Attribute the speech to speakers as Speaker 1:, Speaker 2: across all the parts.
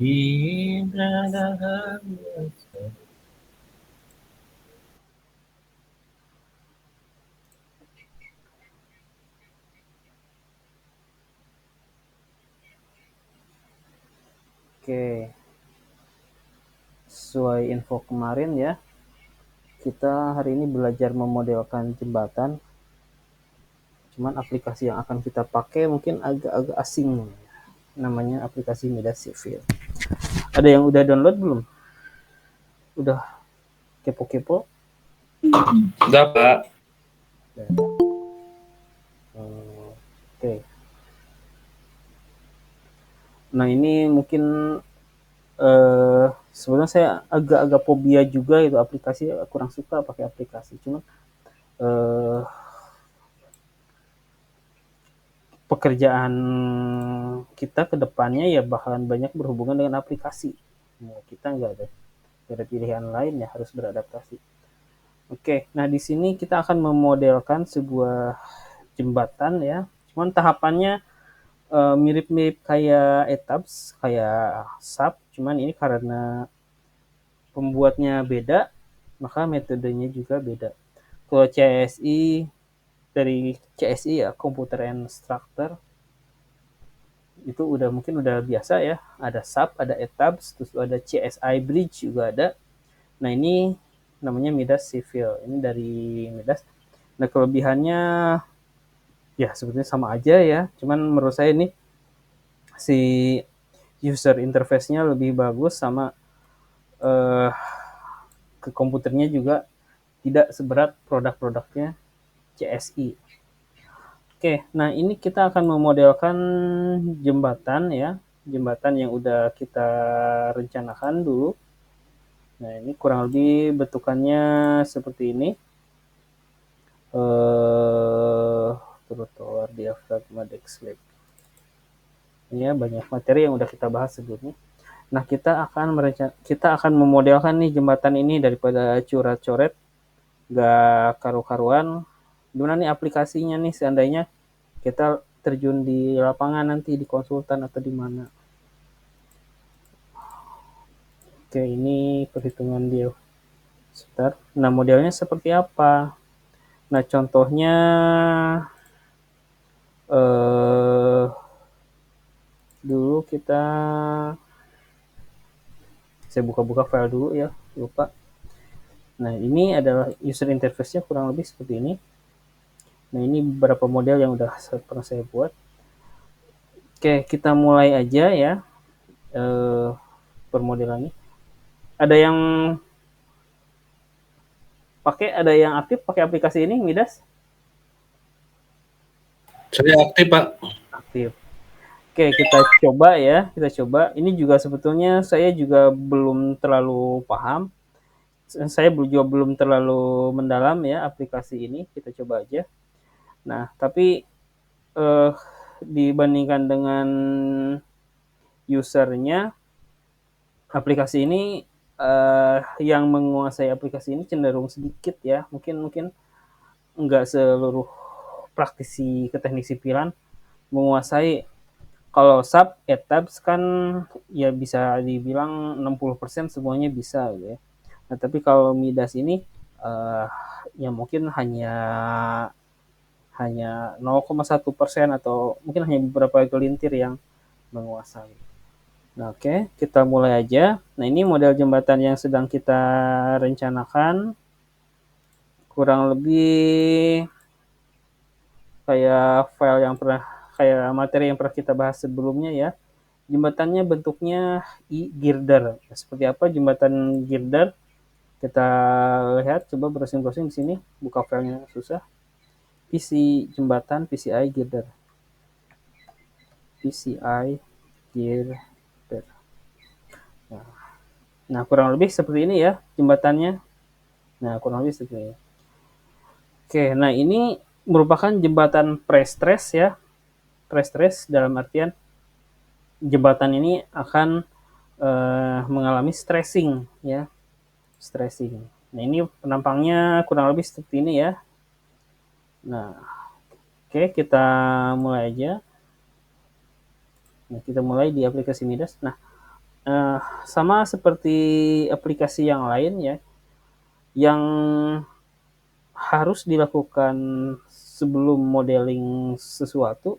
Speaker 1: Ibrahim.
Speaker 2: Oke, sesuai info kemarin ya, kita hari ini belajar memodelkan jembatan. Cuman aplikasi yang akan kita pakai mungkin agak-agak asing. Namanya aplikasi Midas Civil. Ada yang udah download belum? Udah kepo-kepo?
Speaker 1: Sudah, Pak.
Speaker 2: Oke. Nah ini mungkin sebenarnya saya agak-agak fobia juga itu aplikasi, kurang suka pakai aplikasi. Cuma eh, pekerjaan kita ke depannya ya bakalan banyak berhubungan dengan aplikasi. Nah, kita nggak ada pilihan lain ya, harus beradaptasi. Oke, nah di sini kita akan memodelkan sebuah jembatan ya. Cuman tahapannya mirip-mirip kayak etaps, kayak SAP, cuman ini karena pembuatnya beda, maka metodenya juga beda. Kalau CSI, dari CSI ya, Computer and Structure, itu udah mungkin udah biasa ya, ada SAP, ada etaps, terus ada CSI Bridge juga ada. Nah ini namanya Midas Civil, ini dari Midas. Nah kelebihannya ya sebetulnya sama aja ya, cuman menurut saya ini si user interface-nya lebih bagus, sama eh, ke komputernya juga tidak seberat produk-produknya CSI. Oke, nah ini kita akan memodelkan jembatan ya, jembatan yang udah kita rencanakan dulu. Nah ini kurang lebih bentukannya seperti ini. Eh, trotoar diafragma deck slab. Ini ya banyak materi yang udah kita bahas sebelumnya. Nah kita akan memodelkan nih jembatan ini daripada curat-coret, gak karu-karuan. Gimana nih aplikasinya nih seandainya kita terjun di lapangan nanti di konsultan atau di mana. Oke, ini perhitungan dia. Sebentar. Nah, modelnya seperti apa? Nah, contohnya eh dulu kita saya buka-buka file dulu ya, lupa. Nah, ini adalah user interface-nya kurang lebih seperti ini. Nah, ini beberapa model yang udah pernah saya buat. Oke, kita mulai aja ya eh permodelannya. Ada yang ada yang aktif pakai aplikasi ini, Midas?
Speaker 1: Saya aktif, Pak.
Speaker 2: Aktif. Oke, kita coba ya, kita coba. Ini juga sebetulnya saya juga belum terlalu paham. Saya juga belum terlalu mendalam ya aplikasi ini. Kita coba aja. Nah, tapi eh, dibandingkan dengan usernya, aplikasi ini yang menguasai aplikasi ini cenderung sedikit ya. Mungkin mungkin nggak seluruh praktisi ke teknik sipilan menguasai. Kalau sub tabs kan ya bisa dibilang 60% semuanya bisa gitu ya. Nah, tapi kalau Midas ini uh, ya mungkin hanya hanya 0,1% atau mungkin hanya beberapa gelintir yang menguasai. Nah, oke, kita mulai aja. Nah, ini model jembatan yang sedang kita rencanakan, kurang lebih kayak file yang pernah kayak materi yang pernah kita bahas sebelumnya ya. Jembatannya bentuknya girder. Seperti apa jembatan girder? Kita lihat, coba browsing-browsing di sini, buka filenya susah. PC jembatan PCI girder. PCI girder. Nah, nah, kurang lebih seperti ini ya jembatannya. Nah, kurang lebih seperti ini. Oke, nah ini merupakan jembatan pre-stress ya. Pre-stress dalam artian jembatan ini akan mengalami stressing ya, stressing. Nah ini penampangnya kurang lebih seperti ini ya. Nah, oke, kita mulai aja. Nah, kita mulai di aplikasi Midas. Nah, Sama seperti aplikasi yang lain ya, yang harus dilakukan sebelum modeling sesuatu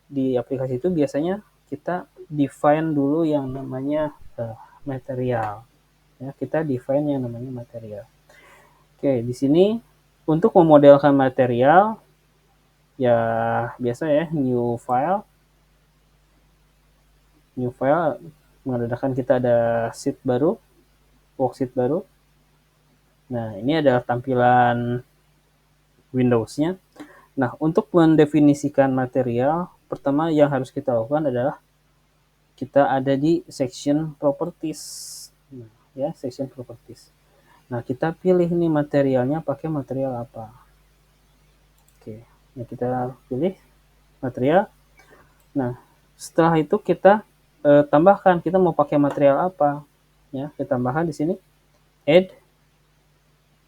Speaker 2: di aplikasi itu biasanya kita define dulu yang namanya material. Ya, kita define yang namanya material. Oke, di sini untuk memodelkan material ya biasa ya new file mengadakan kita ada sheet baru, worksheet baru. Nah, ini adalah tampilan Windows-nya. Nah, untuk mendefinisikan material, pertama yang harus kita lakukan adalah kita ada di section properties. Nah, ya, section properties. Nah, kita pilih nih materialnya pakai material apa. Oke, nah kita pilih material. Nah, setelah itu kita tambahkan kita mau pakai material apa. Ya, kita tambahkan di sini add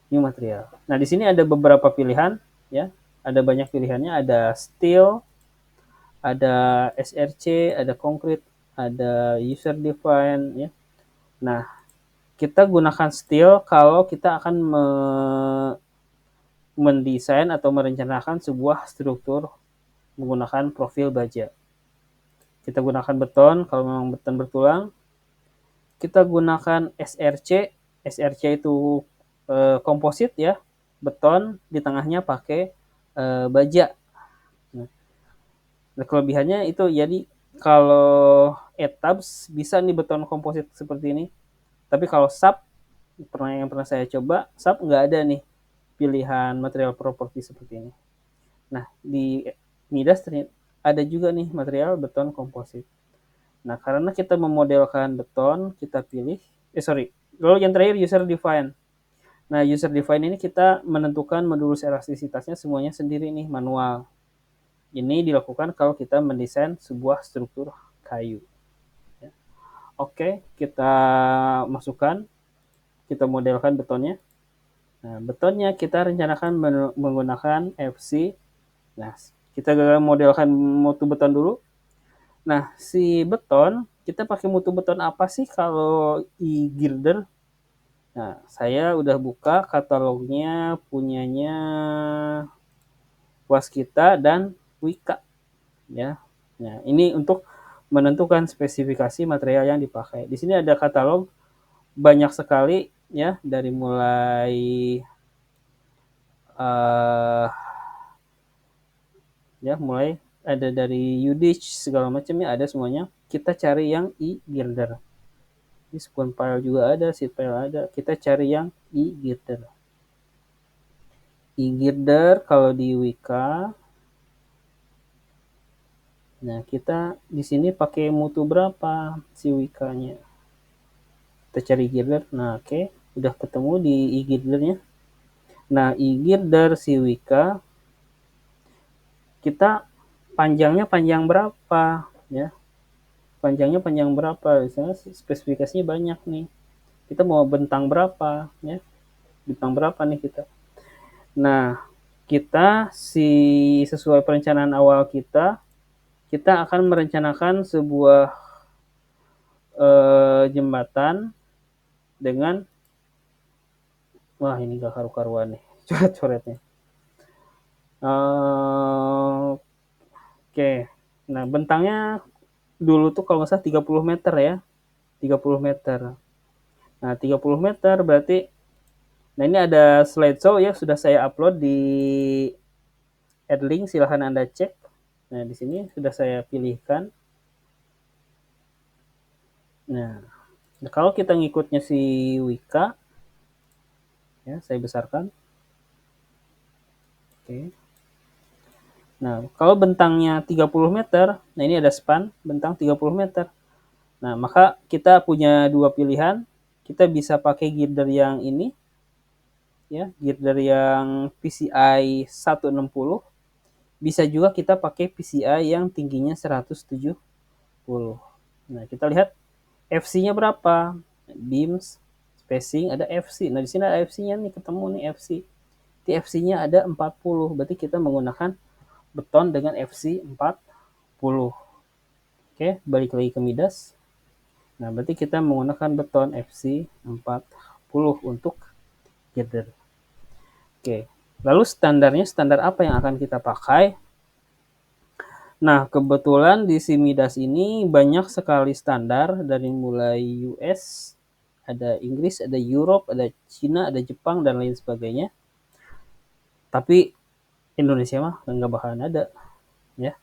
Speaker 2: new material. Nah, di sini ada beberapa pilihan ya. Ada banyak pilihannya, ada steel, ada SRC, ada concrete, ada user define ya. Nah, kita gunakan steel kalau kita akan mendesain atau merencanakan sebuah struktur menggunakan profil baja. Kita gunakan beton kalau memang beton bertulang. Kita gunakan SRC. SRC itu komposit ya, beton di tengahnya pakai baja. Nah, kelebihannya itu jadi kalau etabs bisa nih beton komposit seperti ini. Tapi kalau sub yang pernah saya coba, sub nggak ada nih pilihan material properti seperti ini. Nah, di Midas ada juga nih material beton komposit. Nah, karena kita memodelkan beton, kita pilih, lalu yang terakhir user define. Nah, user define ini kita menentukan modulus elastisitasnya semuanya sendiri nih, manual. Ini dilakukan kalau kita mendesain sebuah struktur kayu. Oke, kita masukkan, kita modelkan betonnya. Nah, betonnya kita rencanakan menggunakan FC. Nah, kita modelkan mutu beton dulu. Nah, si beton, kita pakai mutu beton apa sih kalau e-girder? Nah, saya udah buka katalognya punyanya Waskita dan Wika. Ya. Nah, ini untuk menentukan spesifikasi material yang dipakai. Di sini ada katalog banyak sekali ya, dari mulai mulai ada dari Udich segala macamnya ada semuanya. Kita cari yang e-girder. Ini spawn file juga ada, sheet file ada. Kita cari yang e-girder. E-girder kalau di Wika. Nah, kita di sini pakai mutu berapa si Wika-nya. Kita cari girder. Nah, oke, udah ketemu di e-girdernya. Nah, e-girder si Wika kita panjangnya panjang berapa ya? Panjangnya panjang berapa? Misalnya spesifikasinya banyak nih. Kita mau bentang berapa ya? Bentang berapa nih kita? Nah, kita sesuai perencanaan awal kita akan merencanakan sebuah jembatan dengan wah ini gak karu-karuan nih coret-coretnya. Oke. Nah, bentangnya dulu tuh kalau nggak salah 30 meter ya. 30 meter. Nah, 30 meter berarti nah ini ada slideshow ya, sudah saya upload di Adlink, silahkan Anda cek. Nah, di sini sudah saya pilihkan. Nah, kalau kita ngikutnya si Wika, ya saya besarkan. Oke. Nah, kalau bentangnya 30 meter, nah ini ada span, bentang 30 meter. Nah, maka kita punya dua pilihan. Kita bisa pakai girder yang ini, ya, girder yang PCI 160. Bisa juga kita pakai PCI yang tingginya 170. Nah, kita lihat FC-nya berapa. Beams, spacing, ada FC. Nah, di sini ada FC-nya nih, ketemu nih FC. Di FC-nya ada 40. Berarti kita menggunakan beton dengan FC 40. Oke, balik lagi ke Midas. Nah, berarti kita menggunakan beton FC40 untuk girder. Oke, lalu standarnya standar apa yang akan kita pakai? Nah, kebetulan di si Midas ini banyak sekali standar dari mulai US, ada Inggris, ada Europe, ada Cina, ada Jepang, dan lain sebagainya. Tapi Indonesia mah nggak bakalan ada, ya.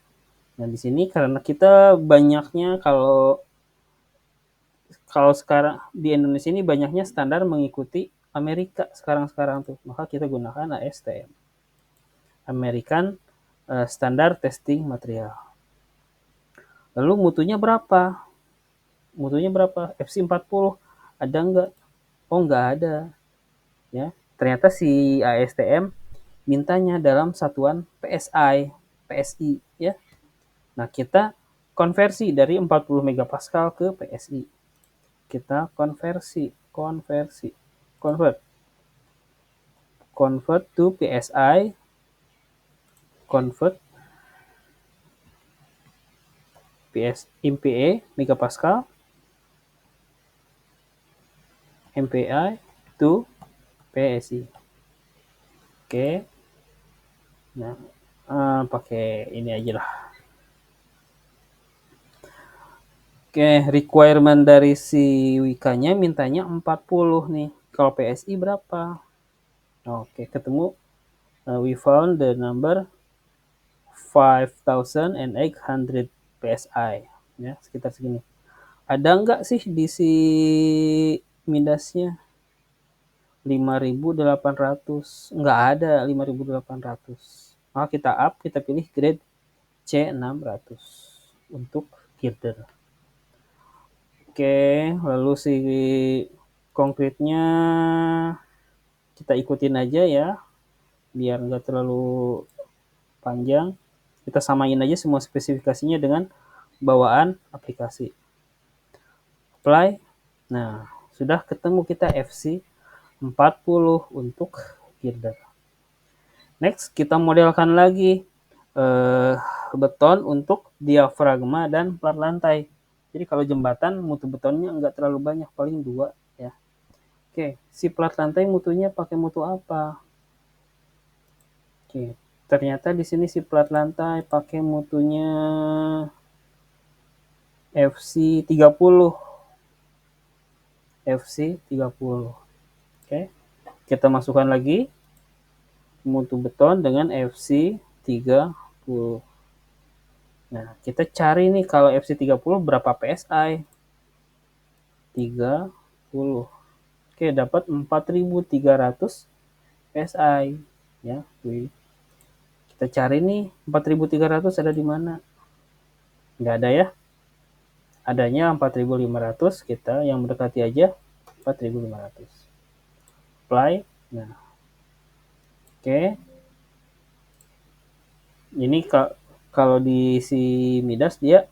Speaker 2: Nah, di sini karena kita banyaknya kalau kalau sekarang di Indonesia ini banyaknya standar mengikuti Amerika sekarang tuh, maka kita gunakan ASTM, American Standard Testing Material. Lalu mutunya berapa? Mutunya berapa? FC40 ada nggak? Oh, nggak ada, ya. Ternyata si ASTM mintanya dalam satuan PSI, PSI, ya. Nah, kita konversi dari 40 megapascal ke PSI. Kita convert to PSI, convert MPa megapascal, MPI to PSI. Oke. Nah, pakai ini aja lah. Oke, requirement dari si Wika-nya mintanya 40 nih. Kalau PSI berapa? Oke, ketemu. We found the number 5,800 PSI. Ya, sekitar segini. Ada nggak sih di si Midasnya? 5.800. Nggak ada 5.800. Maka kita up, kita pilih grade C600 untuk girder. Oke, lalu si konkretnya kita ikutin aja ya, biar nggak terlalu panjang. Kita samain aja semua spesifikasinya dengan bawaan aplikasi. Apply. Nah, sudah ketemu kita FC40 untuk girder. Next, kita modelkan lagi beton untuk diafragma dan plat lantai. Jadi kalau jembatan mutu betonnya nggak terlalu banyak, paling 2 ya. Oke, si plat lantai mutunya pakai mutu apa? Oke, ternyata di sini si plat lantai pakai mutunya FC30. FC30. Oke. Kita masukkan lagi mutu beton dengan FC30. Nah, kita cari nih kalau FC30 berapa PSI? 30. Oke, dapat 4.300 PSI. Ya, kita cari nih 4.300 ada di mana? Nggak ada ya. Adanya 4.500, kita yang mendekati aja 4.500. Apply. Nah, oke. Ini kalau di si Midas dia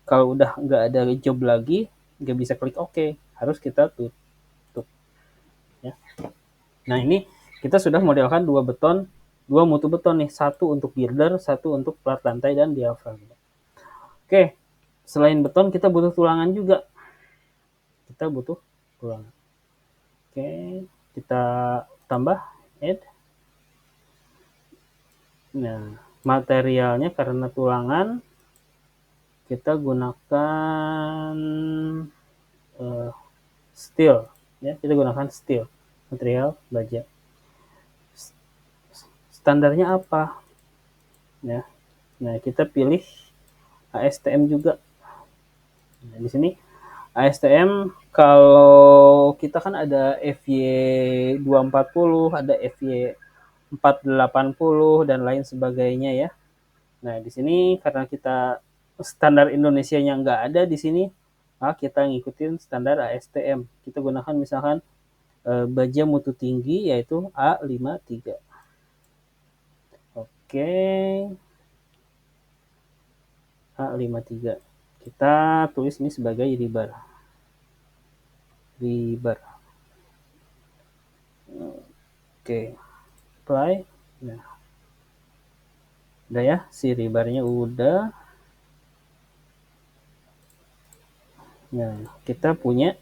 Speaker 2: kalau udah nggak ada job lagi nggak bisa klik OK, harus kita tutup ya. Nah, ini kita sudah modelkan dua mutu beton nih, satu untuk girder, satu untuk plat lantai dan diafragma. Oke, selain beton kita butuh tulangan juga. Kita butuh tulangan. Oke, kita tambah add. Nah, materialnya karena tulangan kita gunakan steel ya, kita gunakan steel, material baja. Standarnya apa ya? Nah, kita pilih ASTM juga. Nah, di sini ASTM kalau kita kan ada FY 240, ada FY 480 dan lain sebagainya ya. Nah, di sini karena kita standar Indonesianya nggak ada di sini, maka kita ngikutin standar ASTM. Kita gunakan misalkan baja mutu tinggi yaitu A53. Oke. A53. Kita tulis ini sebagai rebar. Oke. Apply. Nah. Udah ya, si rebarnya udah. Nah, kita punya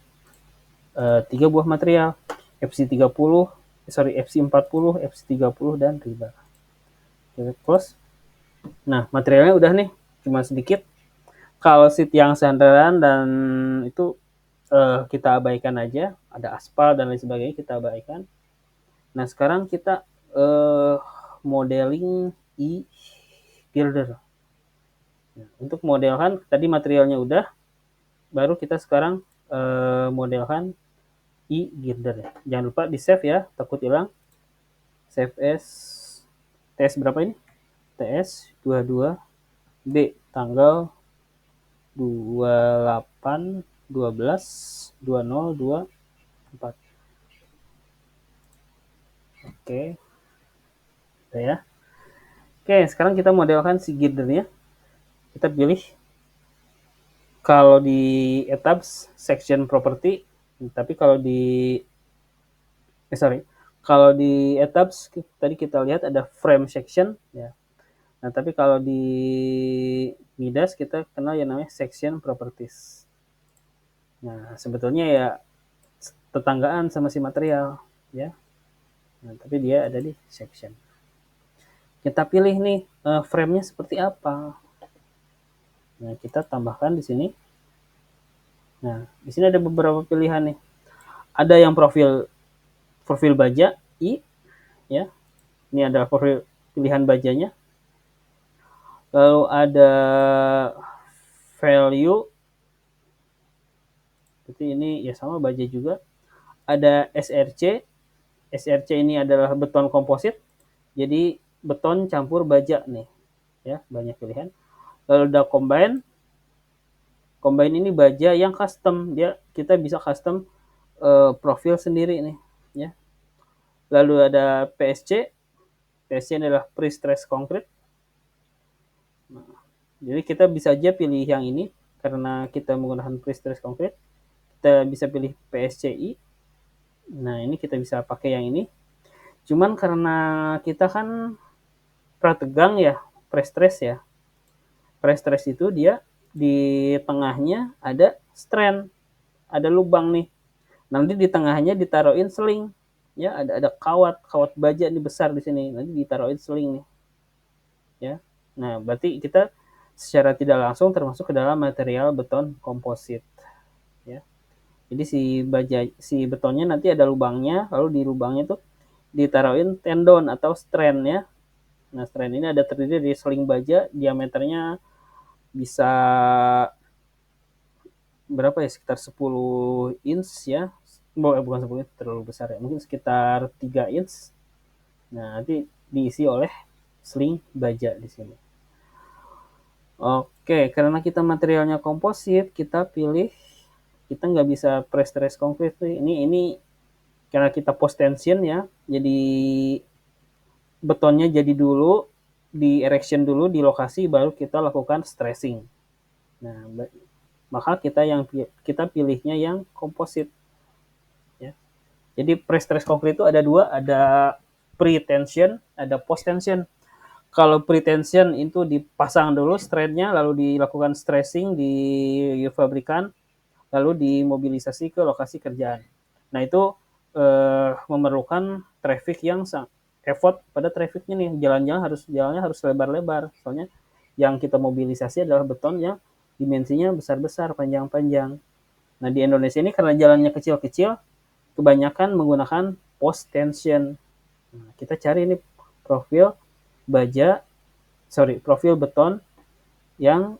Speaker 2: 3 buah material, FC40, FC40, FC30 dan rebar. Kita close. Nah, materialnya udah nih, cuma sedikit. Kalau sheet yang sandaran dan itu kita abaikan aja, ada aspal dan lain sebagainya kita abaikan. Nah, sekarang kita modeling e-girder. Nah, untuk modelkan tadi materialnya udah, baru kita sekarang modelkan e-girder ya. Jangan lupa di save ya, takut hilang. Save as TS berapa ini? TS 22 B tanggal 28 12 2024. Oke, udah ya. Oke, sekarang kita modelkan si girdernya. Kita pilih kalau di etaps section property, tapi kalau di kalau di etaps tadi kita lihat ada frame section ya. Nah, tapi kalau di Midas kita kenal yang namanya section properties. Nah, sebetulnya ya tetanggaan sama si material ya. Nah, tapi dia ada di section. Kita pilih nih frame-nya seperti apa. Nah, kita tambahkan di sini. Nah, di sini ada beberapa pilihan nih. Ada yang profil baja I ya. Ini adalah profil pilihan bajanya. Lalu ada value. Berarti ini ya sama baja juga. Ada SRC. SRC ini adalah beton komposit. Jadi beton campur baja nih. Ya, banyak pilihan. Lalu ada combine. Combine ini baja yang custom. Kita bisa custom profil sendiri nih, ya. Lalu ada PSC. PSC adalah pre-stress concrete. Nah, jadi kita bisa aja pilih yang ini karena kita menggunakan pre-stress concrete. Kita bisa pilih PSCI. Nah, ini kita bisa pakai yang ini. Cuman karena kita kan prategang ya, pre-stress ya. Pre-stress itu dia di tengahnya ada strand, ada lubang nih. Nanti di tengahnya ditaruhin seling. Ya, ada kawat baja nih besar di sini. Nanti ditaruhin seling nih. Ya. Nah, berarti kita secara tidak langsung termasuk ke dalam material beton komposit. Ya. Jadi si betonnya nanti ada lubangnya, lalu di lubangnya tuh ditaruhin tendon atau strand ya. Nah, strand ini ada terdiri dari seling baja, diameternya bisa berapa ya, sekitar 10 inch ya. Bukan 10 inch, terlalu besar ya. Mungkin sekitar 3 inch. Nah, nanti diisi oleh sling baja di sini. Oke, karena kita materialnya komposit, kita nggak bisa pre-stress concrete. Ini karena kita post tension ya, jadi betonnya jadi dulu, di erection dulu di lokasi, baru kita lakukan stressing. Nah, maka kita pilihnya yang komposit. Ya. Jadi pre-stress concrete itu ada dua, ada pre-tension, ada post-tension. Kalau pre-tension itu dipasang dulu strandnya, lalu dilakukan stressing di fabrikan, lalu dimobilisasi ke lokasi kerjaan. Nah, itu memerlukan traffic yang effort pada trafficnya nih. Jalannya harus lebar-lebar. Soalnya yang kita mobilisasi adalah beton yang dimensinya besar-besar, panjang-panjang. Nah, di Indonesia ini karena jalannya kecil-kecil, kebanyakan menggunakan post tension. Nah, kita cari ini profil beton yang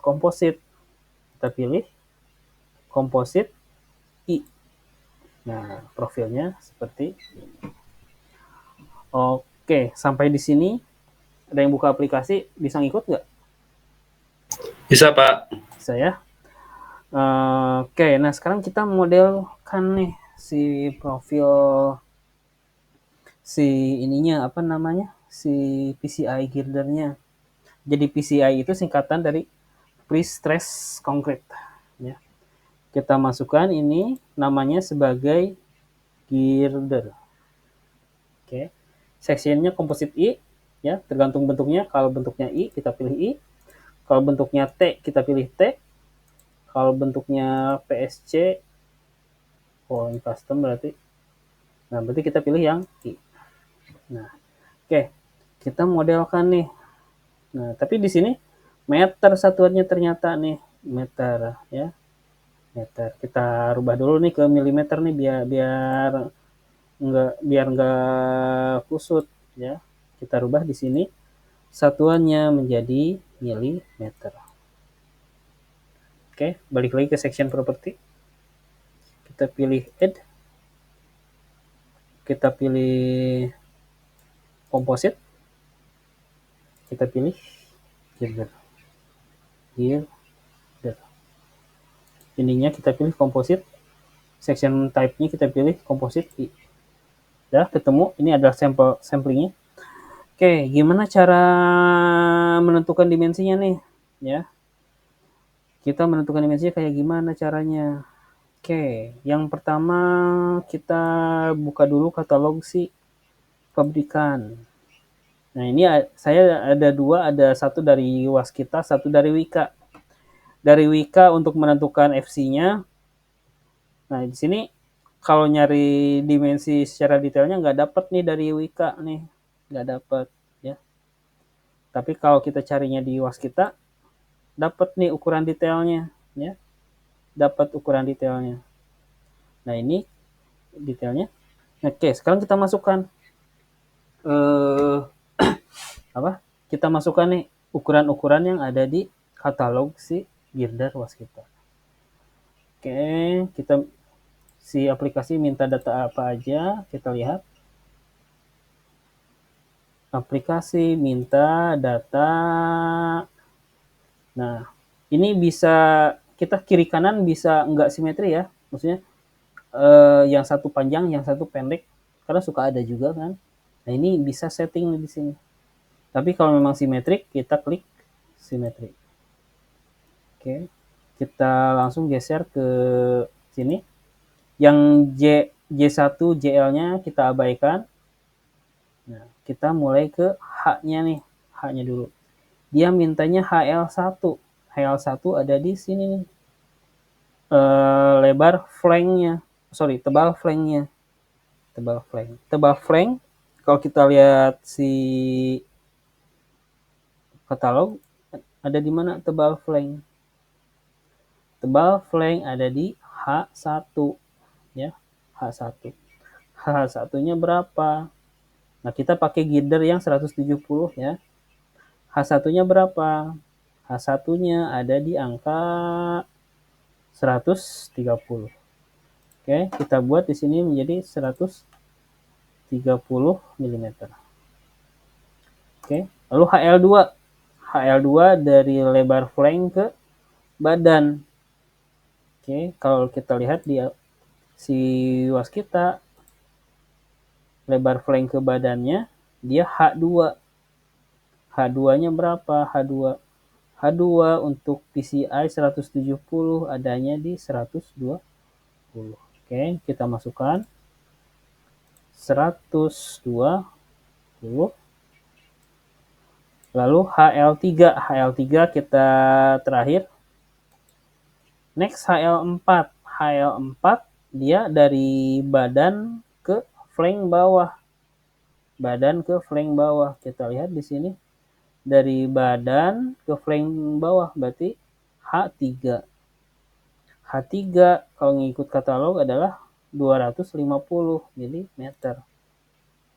Speaker 2: komposit. Kita pilih komposit I. Nah, profilnya seperti ini. Oke, sampai di sini ada yang buka aplikasi, bisa ngikut nggak?
Speaker 1: Bisa, Pak.
Speaker 2: Bisa ya. Oke, nah sekarang kita modelkan nih si profil si ininya apa namanya, si PCI girdernya. Jadi PCI itu singkatan dari pre-stress concrete. Ya. Kita masukkan ini namanya sebagai girder. Oke. Sectionnya komposit I, ya tergantung bentuknya. Kalau bentuknya I kita pilih I. Kalau bentuknya T kita pilih T. Kalau bentuknya PSC, oh ini custom berarti. Nah, berarti kita pilih yang I. Nah, oke. Kita modelkan nih. Nah, tapi di sini meter satuannya ternyata nih, meter ya. Meter. Kita rubah dulu nih ke milimeter nih biar enggak kusut ya. Kita rubah di sini satuannya menjadi milimeter. Oke, balik lagi ke section property. Kita pilih add. Kita pilih composite. Kita pilih girder. Ininya kita pilih composite. Section type-nya kita pilih composite I. Udah ketemu, ini adalah samplingnya. Oke, gimana cara menentukan dimensinya nih? Ya, kita menentukan dimensinya kayak gimana caranya? Oke, yang pertama kita buka dulu katalog si pabrikan. Nah, ini saya ada dua, ada satu dari Waskita, satu dari Wika. Dari Wika untuk menentukan FC-nya. Nah, di sini kalau nyari dimensi secara detailnya nggak dapat nih dari Wika nih, nggak dapat ya. Tapi kalau kita carinya di Waskita, dapat nih ukuran detailnya ya, dapat ukuran detailnya. Nah, ini detailnya. Oke, sekarang kita masukkan kita masukkan nih ukuran-ukuran yang ada di katalog si girder Waskita. Oke, kita si aplikasi minta data apa aja, kita lihat. Aplikasi minta data. Nah, ini bisa kita kiri kanan bisa enggak simetri ya, maksudnya yang satu panjang, yang satu pendek, karena suka ada juga kan. Nah, ini bisa setting di sini. Tapi kalau memang simetrik, kita klik simetri. Oke, kita langsung geser ke sini. Yang J1 JL-nya kita abaikan. Nah, kita mulai ke H-nya nih, H-nya dulu. Dia mintanya HL1. HL1 ada di sini nih. Lebar flanknya, tebal flanknya. Tebal flank, kalau kita lihat si katalog, ada di mana tebal flank? Tebal flank ada di H1 ya, H1. H1-nya berapa? Nah, kita pakai girder yang 170 ya. H1-nya berapa? H1-nya ada di angka 130. Oke, kita buat di sini menjadi 130 mm. Oke, lalu HL2. HL2 dari lebar flank ke badan. Oke, kalau kita lihat di si Waskita, lebar flank ke badannya dia H2. H2-nya berapa? H2 untuk PCI 170 adanya di 120. Oke, kita masukkan 120. Lalu HL3 kita terakhir. Next HL4. HL4 dia dari badan ke flank bawah. Badan ke flank bawah. Kita lihat di sini. Dari badan ke flank bawah berarti H3. H3 kalau ngikut katalog adalah 250 mm.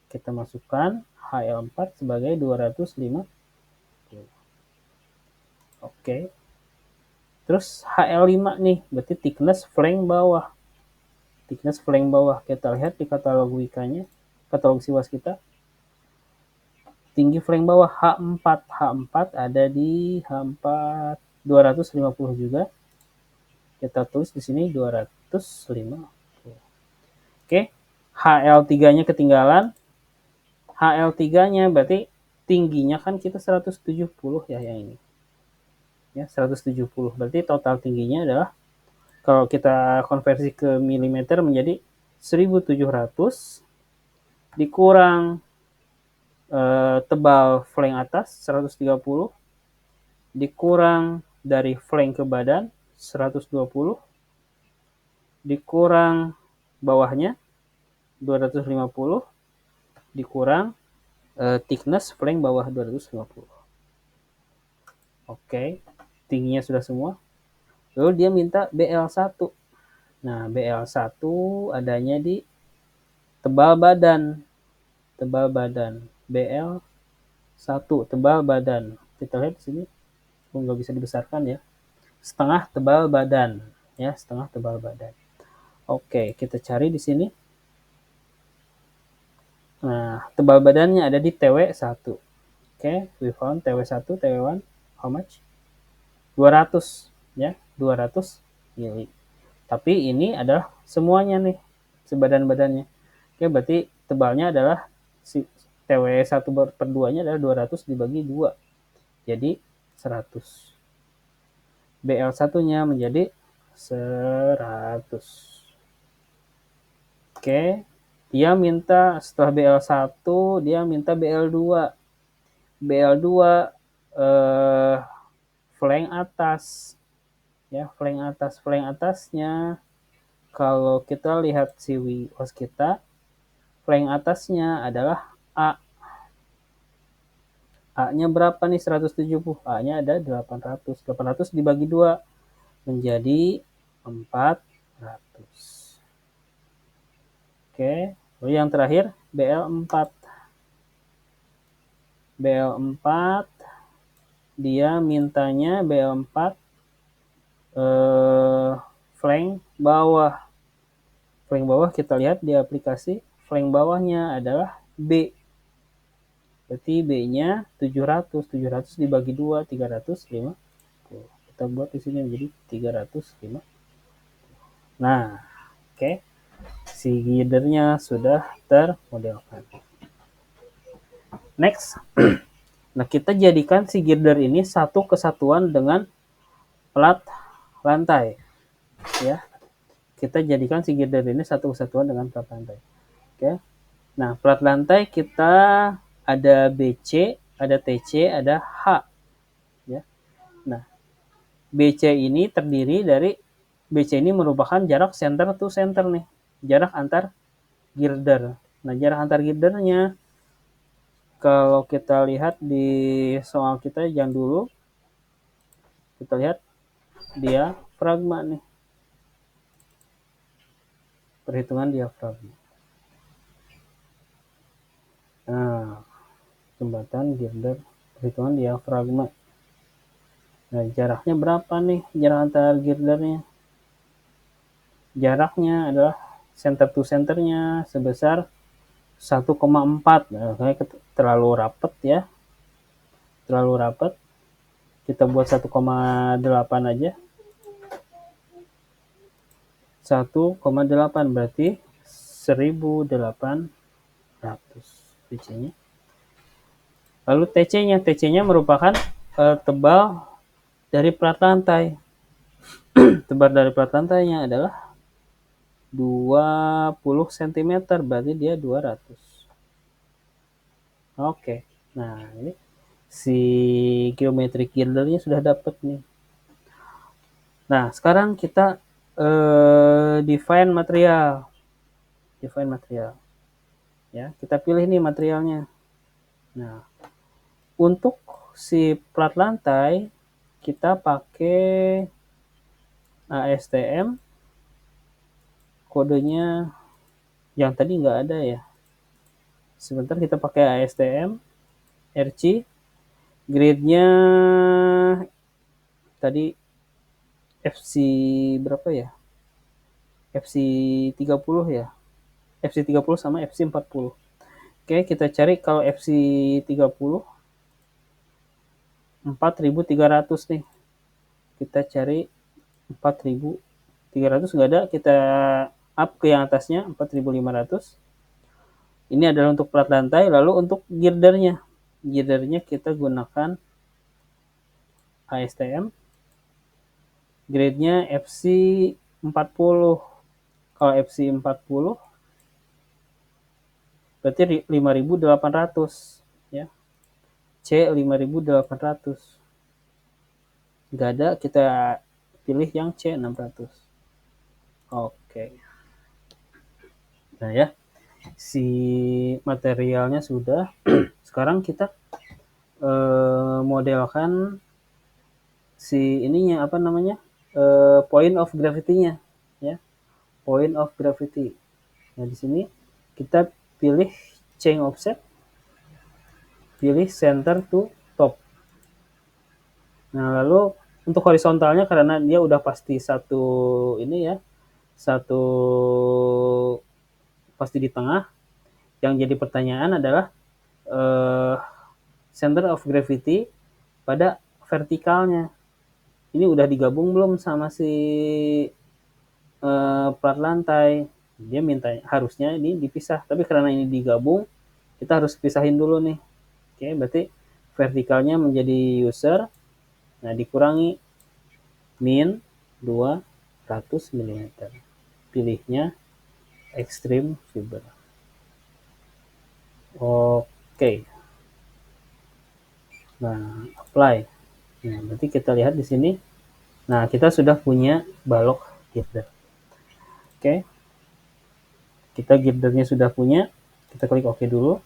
Speaker 2: Kita masukkan HL4 sebagai 250. Oke. Terus HL5 nih, berarti thickness flank bawah. Thickness flank bawah. Kita lihat di katalog Wika-nya, katalog si Waskita. Tinggi flank bawah H4. H4 ada di H4 250 juga. Kita tulis di sini 250. Oke. HL3-nya ketinggalan. HL3-nya berarti tingginya kan kita 170 ya yang ini. Ya, 170. Berarti total tingginya adalah kalau kita konversi ke milimeter menjadi 1700 dikurang tebal flank atas 130 dikurang dari flank ke badan 120 dikurang bawahnya 250 dikurang thickness flank bawah 250. Oke, tingginya sudah semua. Lalu dia minta BL1. Nah, BL1 adanya di tebal badan. Tebal badan. BL1 tebal badan. Kita lihat di sini. Nggak bisa dibesarkan ya. Setengah tebal badan. Ya, setengah tebal badan. Oke, kita cari di sini. Nah, tebal badannya ada di TW1. Oke, we found TW1, TW1. How much? 200. Ya, 200 mili. Tapi ini adalah semuanya nih, sebadan-badannya. Oke, berarti tebalnya adalah si TW1 per 2-nya adalah 200 dibagi 2. Jadi 100. BL1-nya menjadi 100. Oke, dia minta setelah BL1, dia minta BL2. BL2 flank atas. Ya, flank atasnya kalau kita lihat si WIOS kita, flank atasnya adalah A. A-nya berapa nih 170? A-nya ada 800. 800 dibagi 2 menjadi 400. Oke, lalu yang terakhir BL4. BL4 dia mintanya BL4 flank bawah. Flank bawah kita lihat di aplikasi, flank bawahnya adalah B. Berarti B-nya 700. 700 dibagi 2, 350. Kita buat di sini menjadi 350. Nah, oke. Si girdernya sudah termodelkan. Next. Nah, kita jadikan si girder ini satu kesatuan dengan plat lantai. Ya. Kita jadikan si girder ini satu kesatuan dengan plat lantai. Oke. Nah, plat lantai kita ada BC, ada TC, ada H. Ya. Nah, BC ini terdiri dari, BC ini merupakan jarak center to center nih. Jarak antar girder. Nah, jarak antar girdernya kalau kita lihat di soal kita yang dulu, kita lihat diafragma nih. Perhitungan diafragma. Nah, jembatan girder, perhitungan diafragma. Nah, jaraknya berapa nih jarak antar girdernya? Jaraknya adalah center to centernya sebesar 1,4. Nah, terlalu rapat ya. Terlalu rapat. Kita buat 1,8 aja. 1,8 berarti 1.800 BC-nya. Lalu TC-nya merupakan tebal dari plat lantai. Tebal dari plat lantainya adalah 20 cm, berarti dia 200. Oke. Nah, ini si geometric girdernya sudah dapat nih. Nah, sekarang kita define material. Ya, kita pilih nih materialnya. Nah, untuk si plat lantai kita pakai ASTM, kodenya yang tadi nggak ada ya. Sebentar, kita pakai ASTM RC, grade-nya tadi FC berapa ya? FC 30 ya. FC 30 sama FC 40. Oke, kita cari kalau FC 30 4.300 nih. Kita cari 4.300, nggak ada, kita up ke yang atasnya 4.500. Ini adalah untuk plat lantai. Lalu untuk girdernya kita gunakan ASTM, grade-nya FC 40. Kalau FC 40 berarti 5.800 ya. C 5.800. Nggak ada, kita pilih yang C600. Oke. Nah ya, si materialnya sudah. Sekarang kita modelkan si ininya apa namanya, point of gravity-nya ya, point of gravity. Nah di sini kita pilih change offset, pilih center to top. Nah lalu untuk horizontalnya karena dia udah pasti satu ini ya, satu pasti di tengah. Yang jadi pertanyaan adalah center of gravity pada vertikalnya. Ini udah digabung belum sama si plat lantai? Dia minta harusnya ini dipisah, tapi karena ini digabung, kita harus pisahin dulu nih. Oke, berarti vertikalnya menjadi user, nah dikurangi min 200 mm. Pilihnya extreme fiber. Oke. Nah, apply. Nah, berarti kita lihat di sini. Nah, kita sudah punya balok girder. Oke. Kita girdernya sudah punya. Kita klik OK dulu.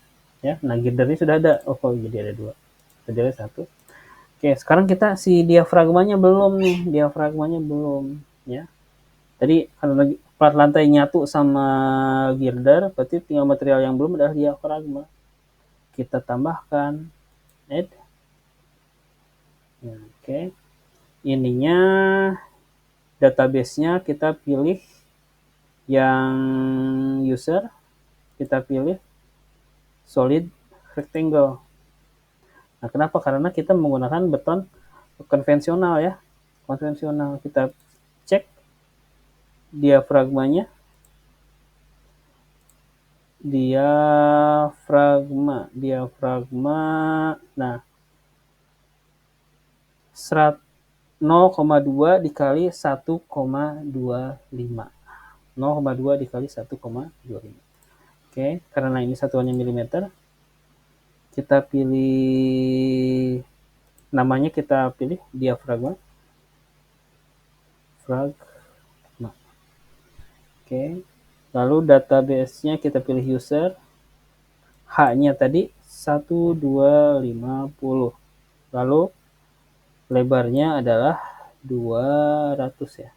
Speaker 2: Ya, nah girdernya sudah ada. Oh, jadi ada 2. Tadi ada 1. Oke, sekarang kita si diafragmanya belum nih. Diafragmanya belum. Ya. Tadi karena plat lantai nyatu sama girder, berarti tinggal material yang belum adalah diafragma. Kita tambahkan add. Nah, oke. Ininya database-nya kita pilih yang user, kita pilih solid rectangle. Nah, kenapa? Karena kita menggunakan beton konvensional ya. Konvensional. Kita cek diafragmanya. Diafragma. Nah, 0,2 dikali 1,25. 0,2 dikali 1,25. Oke, karena ini satuannya milimeter, kita pilih namanya, kita pilih diafragma. Oke, lalu database-nya kita pilih user. H-nya tadi 1250. Lalu lebarnya adalah 200 ya.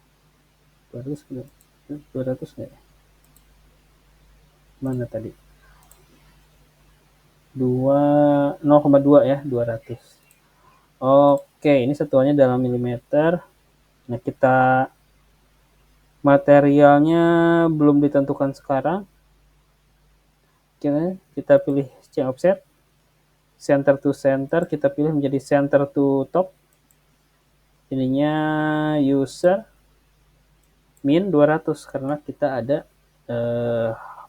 Speaker 2: 200 enggak ya? Mana tadi? 0,2 ya, 200. Oke, ini satuannya dalam milimeter. Nah, materialnya belum ditentukan sekarang. Kita pilih change offset. Center to center kita pilih menjadi center to top. Ininya user min 200 karena kita ada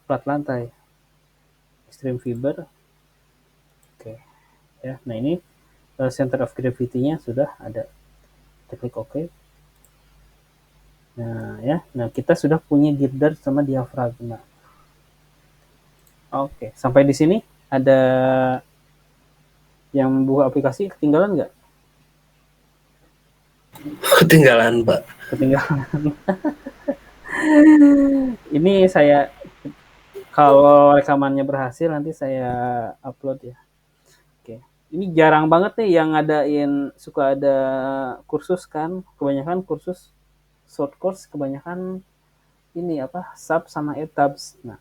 Speaker 2: plat lantai. Extreme fiber. Oke. Ya, nah ini center of gravity-nya sudah ada. Kita klik OK. Nah, ya. Nah, kita sudah punya girder sama diafragma. Oke, sampai di sini ada yang buka aplikasi ketinggalan nggak?
Speaker 1: Ketinggalan, Pak.
Speaker 2: Ketinggalan. Ini saya kalau rekamannya berhasil nanti saya upload ya. Oke. Ini jarang banget nih yang ngadain, suka ada kursus kan. Kebanyakan kursus short course, kebanyakan ini apa, sub sama etabs. Nah,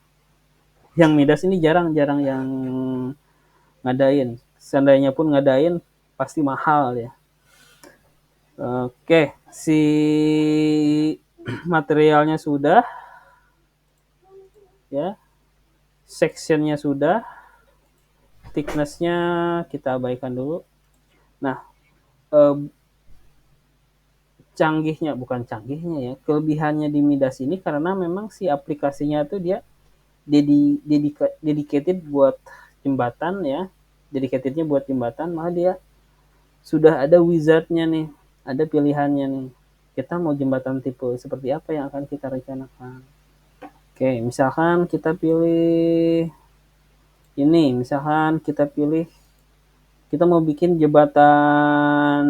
Speaker 2: yang Midas ini jarang-jarang yang ngadain. Seandainya pun ngadain pasti mahal ya. Oke, si materialnya sudah ya, sectionnya sudah, thickness-nya kita abaikan dulu. Nah, bukan canggihnya ya, kelebihannya di Midas ini karena memang si aplikasinya tuh dia dedicated buat jembatan ya, dedicatednya buat jembatan, malah dia sudah ada wizardnya nih, ada pilihannya nih. Kita mau jembatan tipe seperti apa yang akan kita rencanakan. Oke, misalkan kita pilih ini, misalkan kita mau bikin jembatan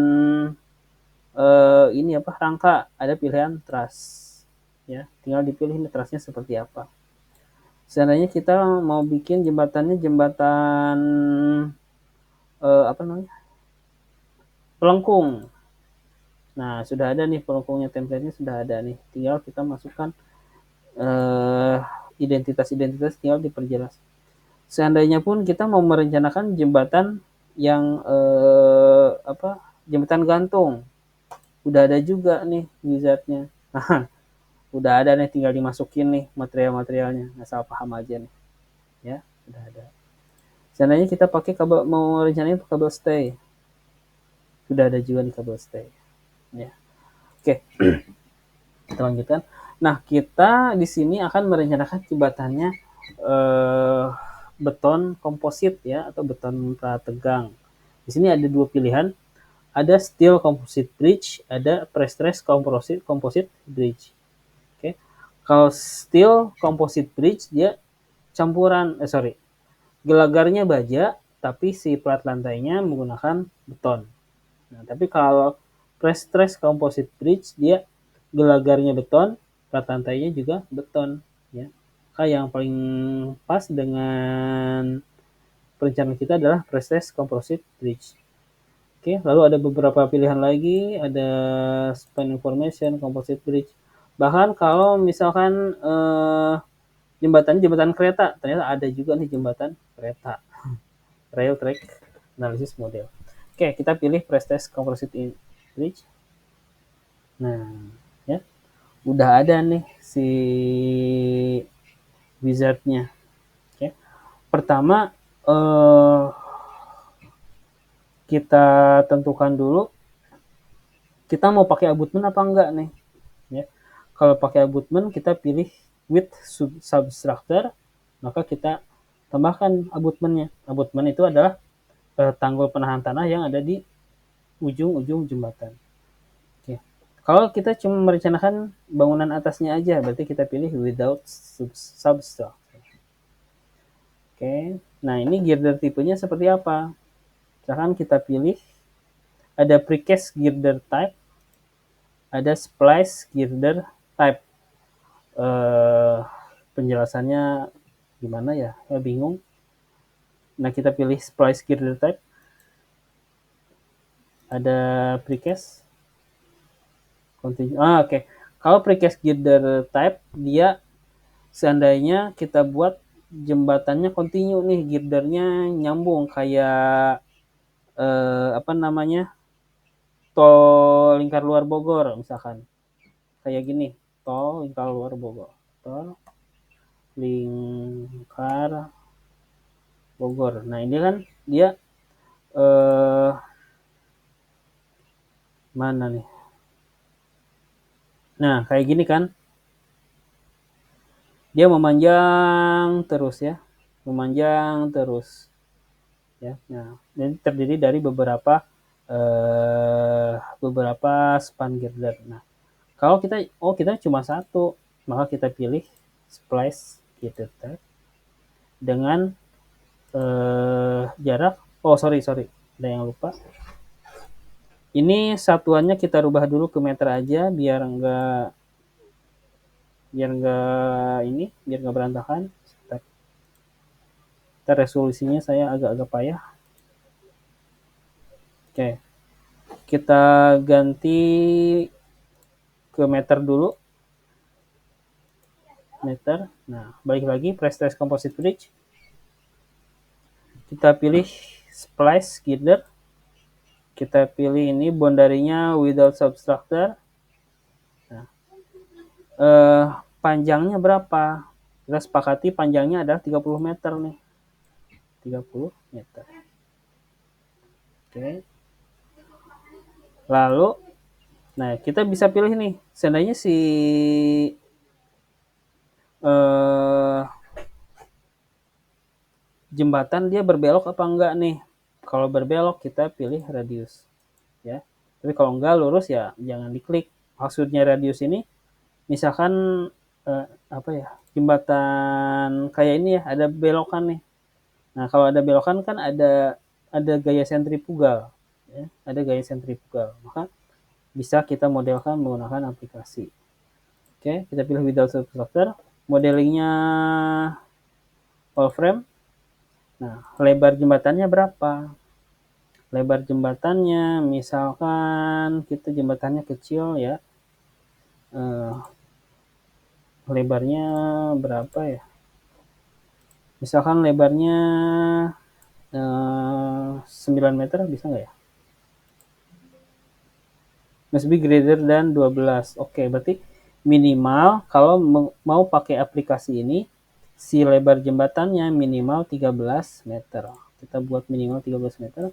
Speaker 2: ini apa, rangka, ada pilihan truss ya, tinggal dipilih nih trussnya seperti apa. Seandainya kita mau bikin jembatannya jembatan apa namanya, pelengkung. Nah, sudah ada nih pelengkungnya, template-nya sudah ada nih, tinggal kita masukkan identitas-identitas, tinggal diperjelas. Seandainya pun kita mau merencanakan jembatan yang apa, jembatan gantung, udah ada juga nih wizardnya. Nah, udah ada nih, tinggal dimasukin nih material-materialnya, asal paham aja nih ya, udah ada. Seandainya kita pakai kabel, mau rencanain kabel stay, sudah ada juga nih kabel stay ya. Oke, kita lanjutkan. Nah, kita di sini akan merencanakan jembatannya beton komposit ya, atau beton prategang. Di sini ada dua pilihan, ada steel composite bridge, ada prestressed composite bridge. Oke, kalau steel composite bridge dia campuran, gelagarnya baja, tapi si plat lantainya menggunakan beton. Nah, tapi kalau prestressed composite bridge dia gelagarnya beton, plat lantainya juga beton ya. Maka yang paling pas dengan perencanaan kita adalah prestressed composite bridge. Oke, lalu ada beberapa pilihan lagi, ada span information, composite bridge. Bahkan kalau misalkan jembatan kereta, ternyata ada juga nih jembatan kereta, rail track analysis model. Oke, kita pilih prestressed composite bridge. Nah, ya, udah ada nih si wizardnya. Oke, pertama kita tentukan dulu kita mau pakai abutment apa enggak nih ya. Kalau pakai abutment kita pilih with substructure, maka kita tambahkan abutmentnya. Abutment itu adalah tanggul penahan tanah yang ada di ujung-ujung jembatan. Oke. Kalau kita cuma merencanakan bangunan atasnya aja, berarti kita pilih without substructure. Oke. Nah, ini girder tipenya seperti apa? Misalkan kita pilih ada precast girder type, ada splice girder type. Penjelasannya gimana ya? Ya bingung. Nah, kita pilih splice girder type. Ada precast. Oke. Kalau precast girder type, dia seandainya kita buat jembatannya continue nih, girdernya nyambung kayak apa namanya, tol lingkar luar Bogor misalkan, kayak gini, tol lingkar luar Bogor, tol lingkar Bogor. Nah, ini kan dia mana nih, nah kayak gini kan, dia memanjang terus ya, memanjang terus ya. Nah, ini terdiri dari beberapa span girder. Nah, kalau kita cuma satu, maka kita pilih splice girder type dengan jarak, sorry, ada yang lupa. Ini satuannya kita rubah dulu ke meter aja biar enggak berantakan. Kita resolusinya saya agak payah. Oke, kita ganti ke meter dulu. Meter. Nah, balik lagi prestressed composite bridge. Kita pilih splice girder. Kita pilih ini bondarinya without substructure. Nah, panjangnya berapa? Kita sepakati panjangnya adalah 30 meter nih. 30 meter. Oke. Lalu, nah kita bisa pilih nih, seandainya si jembatan dia berbelok apa enggak nih. Kalau berbelok kita pilih radius ya. Tapi kalau enggak lurus ya jangan diklik. Maksudnya radius ini misalkan apa ya, jembatan kayak ini ya, ada belokan nih. Nah, kalau ada belokan kan ada gaya sentrifugal ya, ada gaya sentrifugal. Maka bisa kita modelkan menggunakan aplikasi. Oke, kita pilih without substructure. Modelingnya wall-frame. Nah, lebar jembatannya berapa? Lebar jembatannya, misalkan kita jembatannya kecil ya, lebarnya berapa ya? Misalkan lebarnya 9 meter, bisa nggak ya? Must be greater than 12. Oke, berarti minimal kalau mau pakai aplikasi ini, si lebar jembatannya minimal 13 meter. Kita buat minimal 13 meter.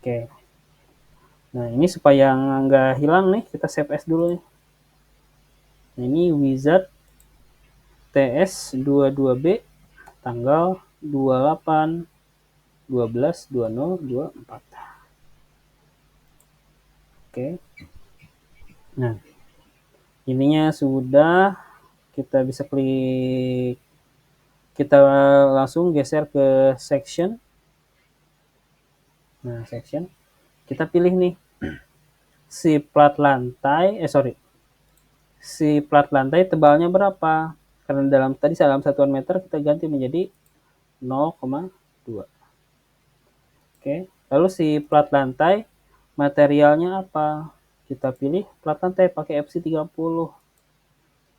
Speaker 2: Oke. Nah, ini supaya nggak hilang nih, kita save as dulu nih. Nah, ini wizard TS22B tanggal 28 12 20 24. Oke. Nah, ininya sudah, kita bisa klik, kita langsung geser ke section. Nah, section, kita pilih nih si plat lantai, si plat lantai tebalnya berapa? Karena dalam satuan meter kita ganti menjadi 0,2. Oke, lalu si plat lantai materialnya apa? Kita pilih plat lantai pakai FC 30.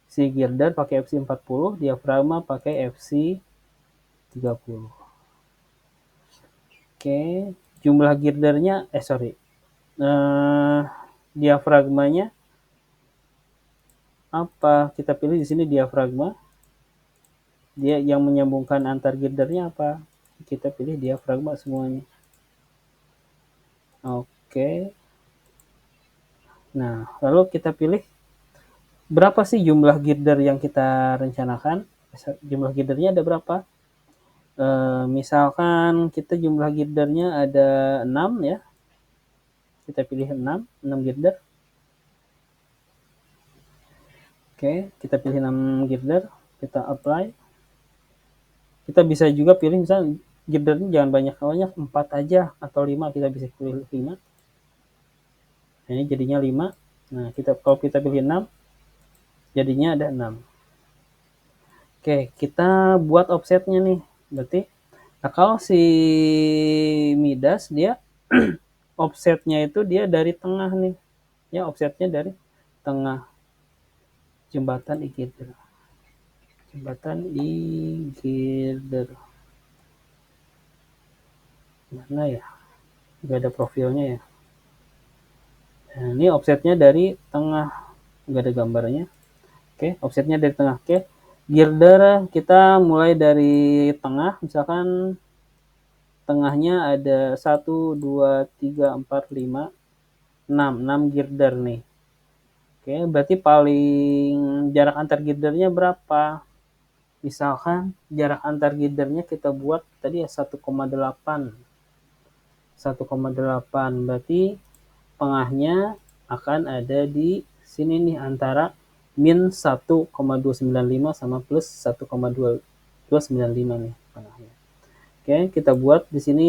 Speaker 2: Si girder pakai FC 40, diafragma pakai FC 30. Oke, jumlah girdernya diafragmanya apa? Kita pilih di sini diafragma. Dia yang menyambungkan antar girdernya apa? Kita pilih diafragma semuanya. Oke. Nah, lalu kita pilih berapa sih jumlah girder yang kita rencanakan? Jumlah girdernya ada berapa? Misalkan kita jumlah girdernya ada 6 ya. Kita pilih 6 girder. Oke, kita pilih 6 girder, kita apply. Kita bisa juga pilih misalnya girdernya jangan banyak-banyak, 4 aja atau 5, kita bisa pilih 5. Nah, ini jadinya 5. Nah, kalau kita pilih 6, jadinya ada 6. Oke, kita buat offsetnya nih. Berarti, nah kalau si Midas dia offsetnya itu dia dari tengah nih. Ya, offsetnya dari tengah jembatan e-girder. Jembatan e-girder. Mana ya? Nggak ada profilnya ya. Nah, ini offsetnya dari tengah. Nggak ada gambarnya. Oke, offsetnya dari tengah. Oke, girder kita mulai dari tengah. Misalkan tengahnya ada 1, 2, 3, 4, 5, 6 girder nih. Oke, berarti paling jarak antar girdernya berapa? Misalkan jarak antar girdernya kita buat tadi ya 1,8. 1,8 berarti tengahnya akan ada di sini nih antara min 1,295 sama plus 1,295 nih tengahnya. Oke, kita buat di sini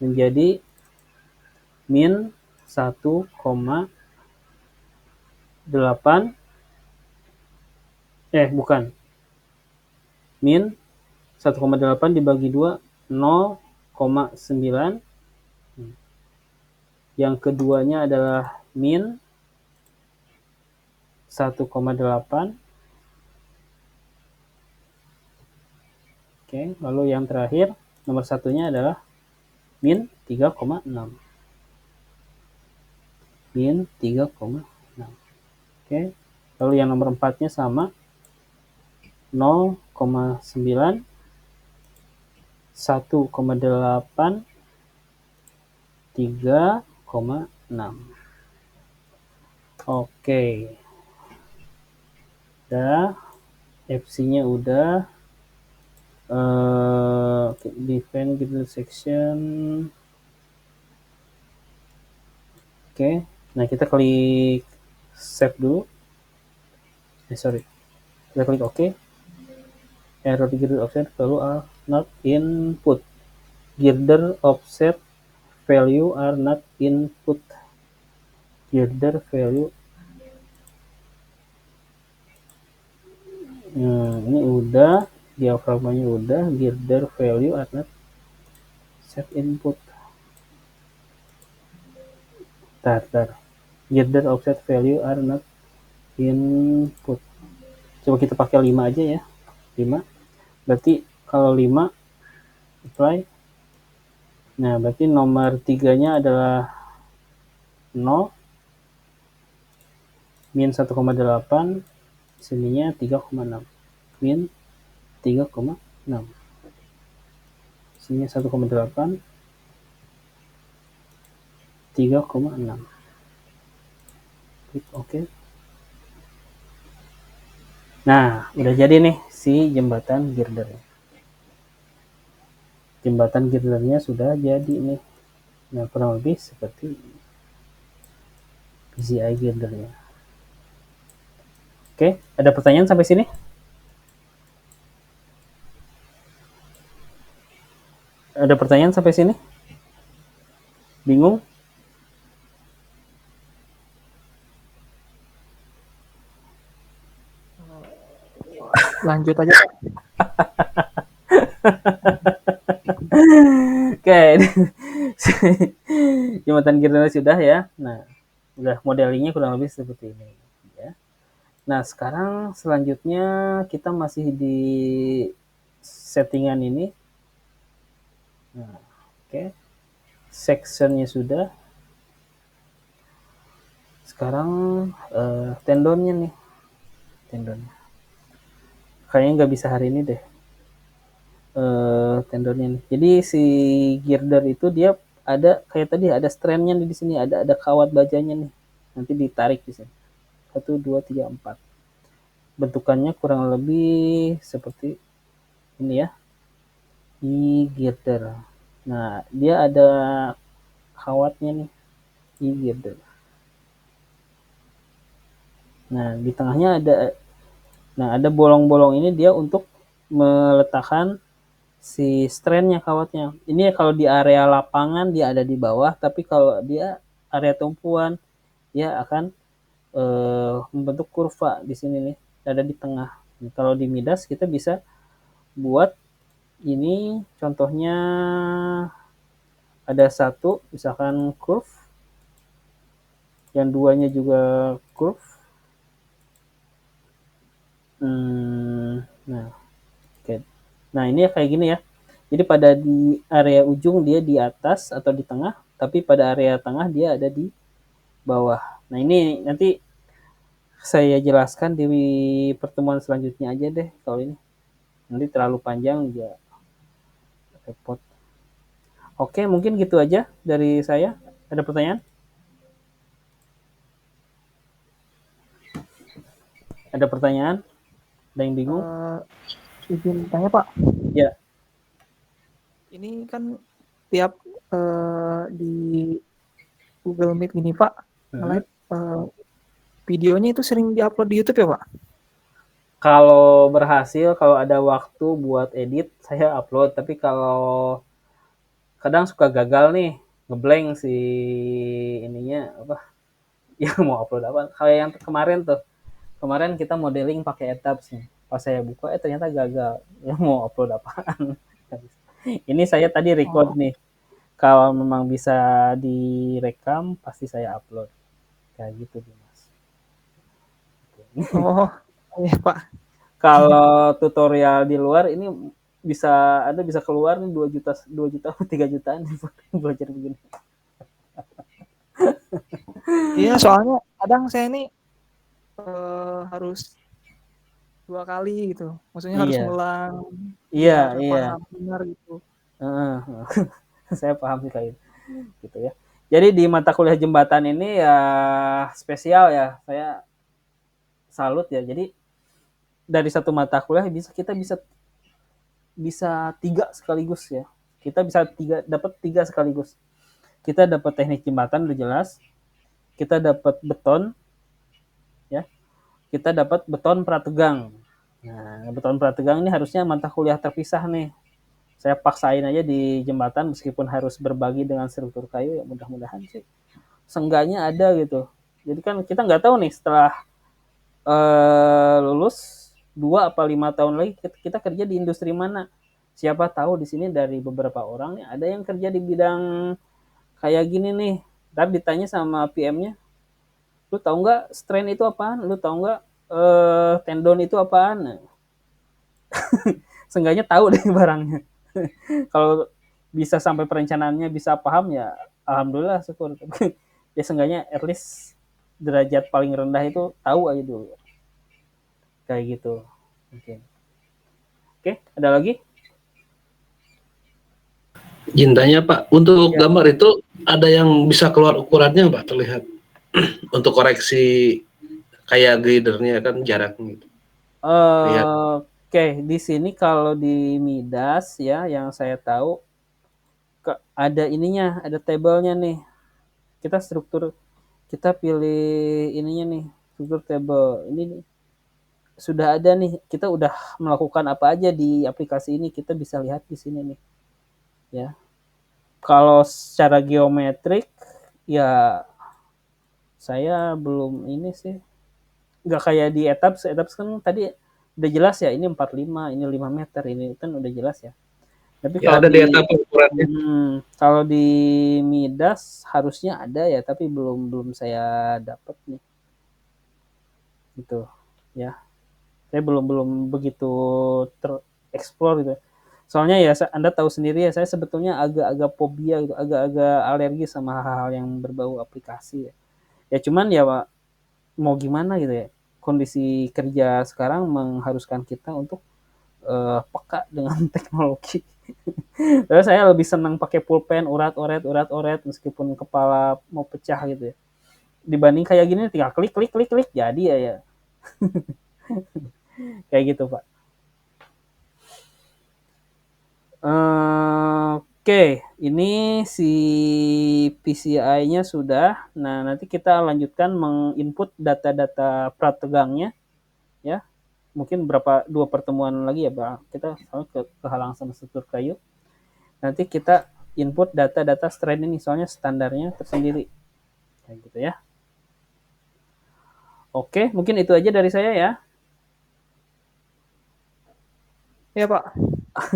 Speaker 2: menjadi min 1,8 bukan. Min 1,8 dibagi 2 0,9. Yang keduanya adalah min 1,8. Oke, lalu yang terakhir nomor satunya adalah min 3,6. Min 3,6. Oke, lalu yang nomor 4-nya sama 0,9, 1,8, 3,6. Oke. Udah, FC-nya udah. Define girder section. Oke. Nah, kita klik save dulu. Kita klik OK. Error girder offset value are not input. Girder offset value are not input girder value. Ini udah, diafragmanya udah, girder value are not set input. Tar. Girder offset value are not input. Coba kita pakai 5 aja ya. 5. Berarti kalau 5 apply. Nah, berarti nomor 3-nya adalah 0 min 1,8, sininya 3,6. Min 3,6. Sininya 1,8, 3,6. Klik OK. Nah, udah jadi nih si jembatan girdernya. Jembatan girdernya sudah jadi nih. Nah, kurang lebih seperti PCI girdernya. Oke, ada pertanyaan sampai sini? Ada pertanyaan sampai sini? Bingung?
Speaker 3: Lanjut aja Pak.
Speaker 2: Oke, jembatan girdernya sudah ya. Nah, udah modelingnya kurang lebih seperti ini ya. Nah, sekarang selanjutnya kita masih di settingan ini. Nah, oke. Sectionnya sudah. Sekarang tendonnya nih. Tendonnya. Kayaknya nggak bisa hari ini deh. Tendonnya nih. Jadi si girder itu dia ada kayak tadi ada strandnya di sini, ada kawat bajanya nih. Nanti ditarik di sini. 1, 2, 3, 4. Bentukannya kurang lebih seperti ini ya. E-girder. Nah, dia ada kawatnya nih. E-girder. Nah, di tengahnya ada bolong-bolong ini dia untuk meletakkan si strandnya kawatnya. Ini kalau di area lapangan dia ada di bawah, tapi kalau dia area tumpuan dia akan membentuk kurva di sini nih, ada di tengah. Nah, kalau di Midas kita bisa buat ini contohnya ada satu misalkan curve, yang duanya juga curve. Nah, oke. Nah, ini kayak gini ya. Jadi pada di area ujung dia di atas atau di tengah, tapi pada area tengah dia ada di bawah. Nah, ini nanti saya jelaskan di pertemuan selanjutnya aja deh kalau ini. Nanti terlalu panjang dia repot. Oke, mungkin gitu aja dari saya. Ada pertanyaan? Ada pertanyaan? Ada yang bingung?
Speaker 3: Izin tanya Pak.
Speaker 2: Ya.
Speaker 3: Ini kan tiap di Google Meet gini Pak, live videonya itu sering diupload di YouTube ya Pak?
Speaker 2: Kalau berhasil, kalau ada waktu buat edit, saya upload. Tapi kalau kadang suka gagal nih, ngeblank si ininya apa? Yang mau upload apa? Kayak yang kemarin tuh. Kemarin kita modeling pakai etaps nih. Pas saya buka, ternyata gagal. Yang mau upload apaan? Ini saya tadi record nih. Kalau memang bisa direkam, pasti saya upload. Kayak gitu, Dimas.
Speaker 3: Oh, iya Pak.
Speaker 2: Kalau tutorial di luar ini bisa keluar nih 2 juta 3 jutaan belajar begini.
Speaker 3: Iya, soalnya kadang saya nih harus 2 kali gitu. Maksudnya harus ngulang biar paham benar gitu.
Speaker 2: Saya paham sih kayak gitu ya. Jadi di mata kuliah jembatan ini ya spesial ya. Saya salut ya. Jadi dari satu mata kuliah kita bisa 3 sekaligus ya. Kita bisa dapat 3 sekaligus. Kita dapat teknik jembatan udah jelas. Kita dapat beton ya. Kita dapat beton prategang. Nah, beton prategang ini harusnya mata kuliah terpisah nih. saya paksain aja di jembatan meskipun harus berbagi dengan struktur kayu, ya mudah-mudahan sih seenggaknya ada gitu. Jadi kan kita nggak tahu nih setelah lulus 2 apa 5 tahun lagi kita kerja di industri mana. Siapa tahu di sini dari beberapa orang nih ada yang kerja di bidang kayak gini nih. Ntar ditanya sama PM-nya, lu tahu nggak strain itu apaan? Lu tahu nggak tendon itu apaan? Nah, seenggaknya tahu deh barangnya. Kalau bisa sampai perencanaannya bisa paham ya alhamdulillah syukur. Ya seenggaknya at least derajat paling rendah itu tahu aja dulu. Kayak gitu. Mungkin. Oke, ada lagi?
Speaker 1: Jintanya Pak, untuk
Speaker 2: Ya.
Speaker 1: gambar itu ada yang bisa keluar ukurannya Pak, terlihat untuk koreksi kayak glidernya kan jaraknya gitu. Lihat.
Speaker 2: Oke, di sini kalau di Midas ya yang saya tahu ada ininya, ada tabelnya nih. Kita pilih ininya nih, struktur table. Ini nih, sudah ada nih, kita udah melakukan apa aja di aplikasi ini, kita bisa lihat di sini nih. Ya. Kalau secara geometrik ya saya belum ini sih. Nggak kayak di etaps kan tadi udah jelas ya, ini 45, ini 5 meter, ini kan udah jelas ya. Tapi
Speaker 1: Ya, ada di etapa ukurannya.
Speaker 2: kalau di Midas harusnya ada ya, tapi belum saya dapat nih. Gitu ya. Saya belum begitu tereksplor gitu. Soalnya ya Anda tahu sendiri ya, saya sebetulnya agak-agak fobia gitu, agak-agak alergi sama hal-hal yang berbau aplikasi ya. Ya cuman ya Pak, mau gimana gitu ya. Kondisi kerja sekarang mengharuskan kita untuk peka dengan teknologi. Terus saya lebih senang pakai pulpen, urat-oret meskipun kepala mau pecah gitu ya. Dibanding kayak gini tinggal klik jadi ya. Kayak gitu, Pak. Oke, ini si PCI-nya sudah. Nah, nanti kita lanjutkan menginput data-data prategangnya ya. Mungkin 2 pertemuan lagi ya, Pak. Kita kehalang sama struktur kayu. Nanti kita input data-data strain ini, soalnya standarnya tersendiri. Kayak gitu ya. Oke, mungkin itu aja dari saya ya.
Speaker 3: Ya Pak.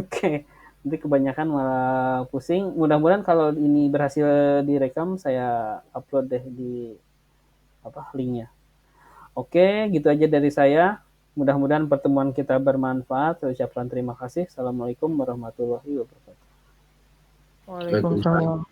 Speaker 2: Oke, nanti kebanyakan malah pusing. Mudah-mudahan kalau ini berhasil direkam, saya upload deh di linknya. Oke, gitu aja dari saya. Mudah-mudahan pertemuan kita bermanfaat. Saya ucapkan terima kasih. Assalamualaikum warahmatullahi wabarakatuh.
Speaker 3: Waalaikumsalam.